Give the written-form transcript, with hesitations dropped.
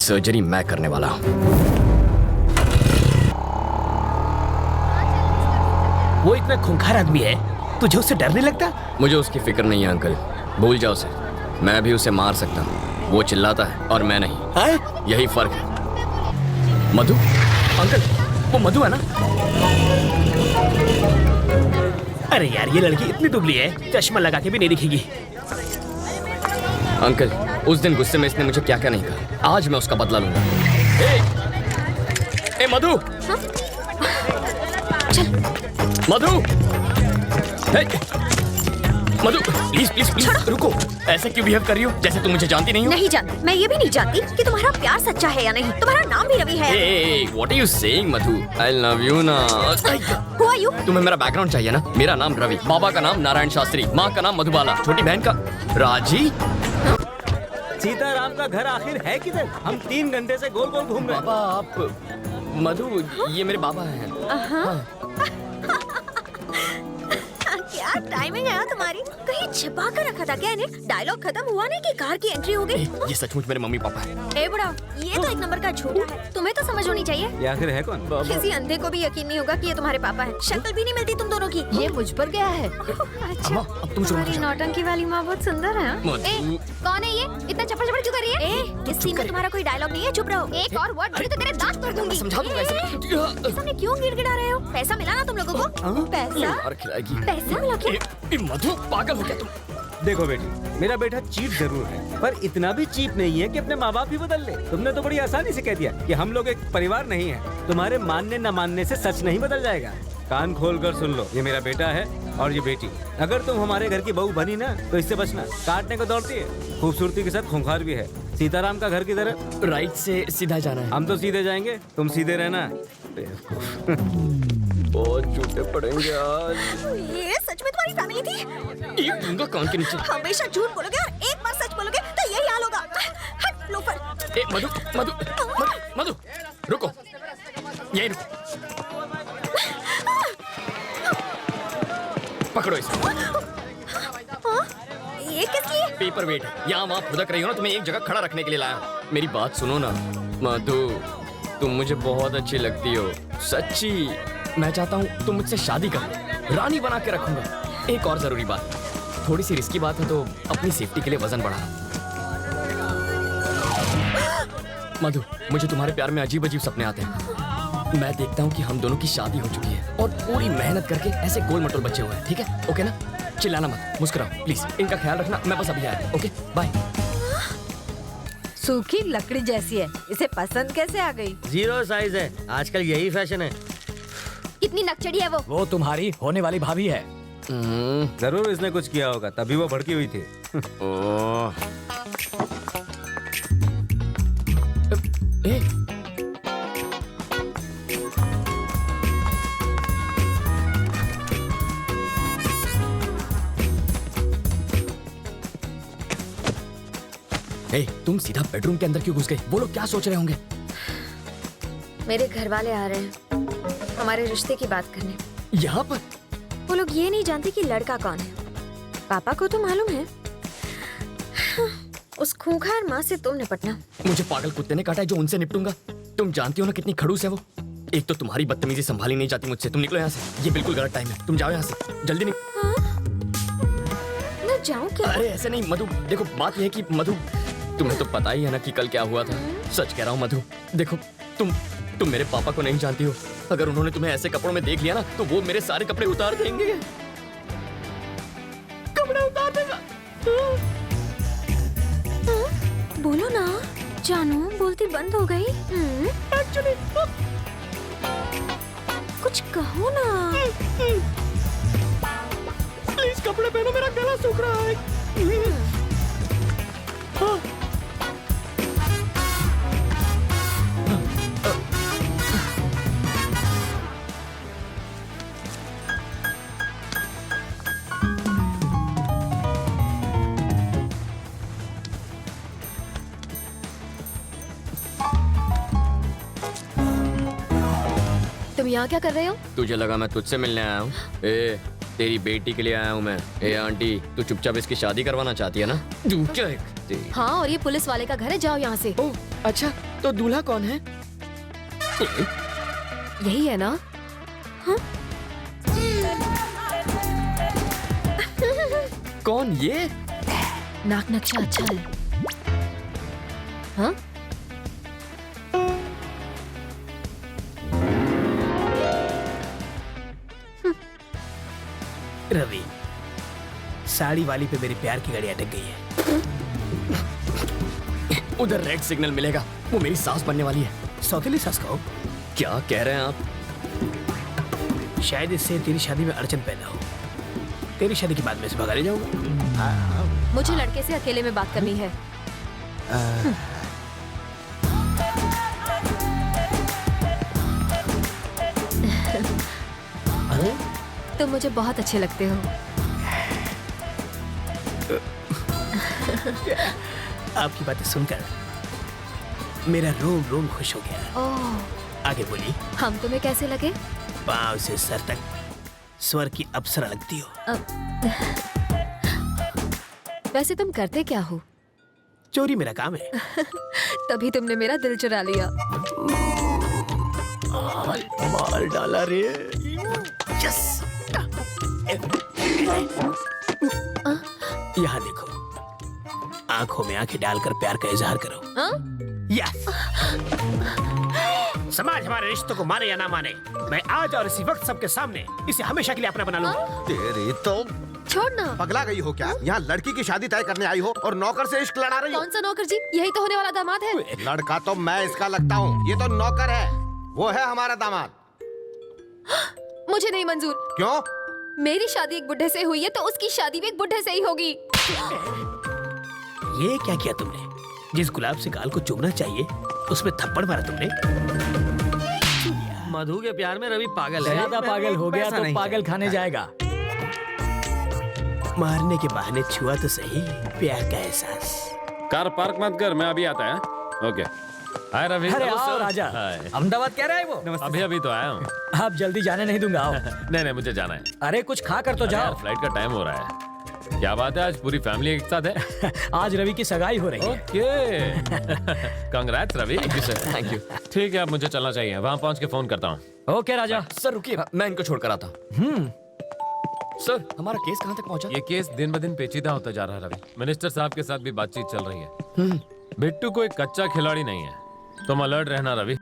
Surgery मैं करने वाला हूँ। वो इतना खूंखार आदमी है, तुझे उससे डर नहीं लगता? मुझे उसकी फिक्र नहीं है अंकल, भूल जाओ उसे। मैं भी उसे मार सकता हूँ, वो चिल्लाता है और मैं नहीं। है? यही फर्क है। मधु, अंकल, वो मधु है ना? अरे यार, ये लड़की इतनी दुबली है, चश्मा लगा के भी नहीं दिखेगी। अंकल, उस दिन गुस्से में इसने मुझे क्या क्या नहीं कहा, आज मैं उसका बदला लूंगा। ए मधु, मधु, मधु, प्लीज प्लीज प्लीज रुको। ऐसे क्यों बिहेव कर रही हो जैसे तुम मुझे जानती नहीं हो? नहीं जानती। मैं ये भी नहीं जानती कि तुम्हारा प्यार सच्चा है या नहीं। तुम्हारा नाम भी रवि है। What are you saying, Madhu? I love you ना। Who are you? तुम्हें मेरा बैकग्राउंड चाहिए ना? मेरा नाम रवि, बाबा का नाम नारायण शास्त्री, माँ का नाम मधुबाला, छोटी बहन का राजी। सीताराम का घर आखिर है किधर? हम 3 घंटे से गोल गोल घूम रहे हैं। बाबा आप, मधु ये मेरे बाबा हैं। क्या टाइमिंग है तुम्हारी? कहीं छिपा कर रखा था क्या इन्हें? डायलॉग खत्म हुआ नहीं कि कार की एंट्री हो गई। ये सचमुच मेरे मम्मी पापा हैं। ए बुढ़ा, ये तो एक नंबर का झूठा है। तुम्हें तो समझ होनी चाहिए। ये आखिर है कौन? किसी अंधे को भी यकीन नहीं होगा कि ये तुम्हारे पापा हैं। शक्ल भी नहीं मिलती तुम दोनों की। ये मुझ पर गया है। अच्छा, अम्मा, अब तुम शुरू तुम्हारी करो। नौटंकी वाली माँ बहुत सुंदर है। मधु। कौन है ये? इतना चप्पड़ चप्पड़ क्यों कर रही है? इस सीन में तुम्हारा कोई डायलॉग नहीं है, चुप रहो। एक और वर्ड बोली तो तेरे दांत तोड़ दूंगी। समझा दूंगा इसे। सामने क्यों गिड़गिड़ा रहे हो? पैसा मिला ना तुम लोगों को? पैसा? मार खिलाएगी। पैसा मिला क्या? मधु पागल हो गया तुम? देखो बेटी, मेरा बेटा चीप जरूर है, पर इतना भी चीप नहीं है कि अपने माँ बाप भी बदल ले। तुमने तो बड़ी आसानी से कह दिया कि हम लोग एक परिवार नहीं है। तुम्हारे मानने न मानने से सच नहीं बदल जाएगा। कान खोल कर सुन लो, ये मेरा बेटा है और ये बेटी। अगर तुम हमारे घर की बहू बनी ना तो इससे बचना। काटने को दौड़ती है, खूबसूरती के साथ खूंखार भी है। सीताराम का घर किधर है? राइट से सीधा जाना है। हम तो सीधे जाएंगे, तुम सीधे रहना। बहुत झूठे पड़ेंगे आज। ये सच में तुम्हारी फैमिली थी? एक दूंगा कान के नीचे। हमेशा झूठ बोलोगे और एक बार सच बोलोगे तो यही हाल होगा। हट लोफर। ए मधु, मधु, मधु, मधु, रुको, यही रुको। पकड़ो इसे। ये किस लिए? पेपर वेट है, यहाँ वहाँ फुदक रही हो ना, तुम्हें एक जगह खड़ा रखने के लिए लाया हूँ। मेरी बात सुनो ना मधु, तुम मुझे बहुत अच्छी लगती हो, सच्ची। मैं चाहता हूँ तुम मुझसे शादी कर लो, रानी बना के रखूंगा। एक और जरूरी बात, थोड़ी सी रिस्की बात है तो अपनी सेफ्टी के लिए वजन बढ़ाना। मधु, मुझे तुम्हारे प्यार में अजीब अजीब सपने आते हैं। मैं देखता हूँ कि हम दोनों की शादी हो चुकी है और पूरी मेहनत करके ऐसे गोल मटोल बच्चे हुए हैं, ठीक है? ओके ना? चिल्लाना मत, मुस्कुराओ प्लीज। इनका ख्याल रखना, मैं बस अभी आया। Okay bye. सूखी लकड़ी जैसी है, इसे पसंद कैसे आ गई? 0 साइज है, आजकल यही फैशन है। कितनी नकचड़ी है वो? वो तुम्हारी होने वाली भाभी है। जरूर इसने कुछ किया होगा, तभी वो भड़की हुई थी। ओह। ए, ए, तुम सीधा बेडरूम के अंदर क्यों घुस गए? वो लोग क्या सोच रहे होंगे? मेरे घर वाले आ रहे हैं हमारे रिश्ते की बात करने। यहाँ पर? वो लोग ये नहीं जानते कि लड़का कौन है। पापा को तो मालूम है। उस खूंखार माँ से तुम निपटना। मुझे पागल कुत्ते ने काटा है जो उनसे निपटूंगा। तुम जानती हो ना कितनी खड़ूस है वो। एक तो तुम्हारी बदतमीजी संभाली नहीं जाती मुझसे। तुम निकलो यहाँ से, ये बिल्कुल गलत टाइम है। तुम जाओ यहाँ से, जल्दी मैं जाऊँ क्या? अरे ऐसे नहीं मधु, देखो बात यह है कि मधु, तुम्हें तो पता ही है ना कि कल क्या हुआ था। सच कह रहा हूँ मधु, देखो तुम मेरे पापा को नहीं जानती हो। अगर उन्होंने तुम्हें ऐसे कपड़ों में देख लिया ना तो वो मेरे सारे कपड़े उतार देंगे। कपड़े उतार देगा। बोलो ना जानू, बोलती बंद हो गई। एक्चुअली कुछ कहो ना। प्लीज कपड़े पहनो, मेरा गला सूख रहा है। हाँ। तुम यहाँ क्या कर रहे हो? तुझे लगा मैं तुझसे मिलने आया हूँ? ए, तेरी बेटी के लिए आया हूँ मैं। ए आंटी, तू चुपचाप इसकी शादी करवाना चाहती है ना? तू क्या है? हाँ, और ये पुलिस वाले का घर है, जाओ यहाँ से। ओह, अच्छा, तो दूल्हा कौन है? यही है ना? कौन ये? नाक नक्शा अच्छा है। हाँ? रवि, साड़ी वाली पे मेरे प्यार की गाड़ी अटक गई है। उधर रेड सिग्नल मिलेगा, वो मेरी सास बनने वाली है। सौतेली सास का हो? क्या कह रहे हैं आप? शायद इससे तेरी शादी में अड़चन पैदा हो। तेरी शादी के बाद मैं इसे भगा ले जाऊंगा। मुझे लड़के से अकेले में बात करनी है। तुम मुझे बहुत अच्छे लगते हो। आपकी बातें सुनकर मेरा रोम रोम खुश हो गया। ओह, आगे बोली। हम तुम्हें कैसे लगे? पाँव से सर तक स्वर की अप्सरा लगती हो। वैसे तुम करते क्या हो? चोरी मेरा काम है। तभी तुमने मेरा दिल चुरा लिया। माल डाला रे। यस। यहाँ देखो, आंखों में आंखें डालकर प्यार का इजहार करो। हाँ? यस। समाज हमारे रिश्तों को माने या ना माने, मैं आज और इसी वक्त सबके सामने इसे हमेशा के लिए अपना बना लूंगा। तेरी तो छोड़ना। पगला गई हो क्या? यहाँ लड़की की शादी तय करने आई हो और नौकर से इश्क लड़ा रही हो? कौन सा नौकर जी? यही तो होने वाला दामाद है। लड़का तो मैं इसका लगता हूँ, ये तो नौकर है। वो है हमारा दामाद। मुझे नहीं मंजूर। क्यों? मेरी शादी एक बुढ़े से हुई है तो उसकी शादी भी एक बुढ़े से ही होगी। ये क्या किया तुमने? जिस गुलाब से गाल को चूमना चाहिए उसमें थप्पड़ मारा तुमने। मधु के प्यार में रवि पागल है। ज्यादा पागल हो गया पैसा तो नहीं पागल खाने जाएगा। मारने के बहाने छुआ तो सही प्यार का एहसास। कार पार्क मत कर, मैं अभी आता है। ओके। हाय रवि। अरे आओ राजा, हाय। अहमदाबाद कह रहा है वो? अभी तो आया हूँ। आप जल्दी जाने नहीं दूंगा, आओ। नहीं मुझे जाना है। अरे कुछ खा कर तो अरे यार, जाओ। फ्लाइट का टाइम हो रहा है। क्या बात है, आज पूरी फैमिली एक साथ है? आज रवि की सगाई हो रही है। Okay. Congrats Ravi. Thank you. ठीक है, अब मुझे चलना चाहिए। वहाँ पहुँच के फोन करता हूँ। ओके राजा। सर रुकिए, मैं इनको छोड़कर आता हूँ। सर, हमारा केस कहाँ तक पहुँचा? ये केस दिन ब दिन पेचीदा होता जा रहा है रवि। मिनिस्टर साहब के साथ भी बातचीत चल रही है। बिट्टू कोई कच्चा खिलाड़ी नहीं है। तुम अलर्ट रहना रवि।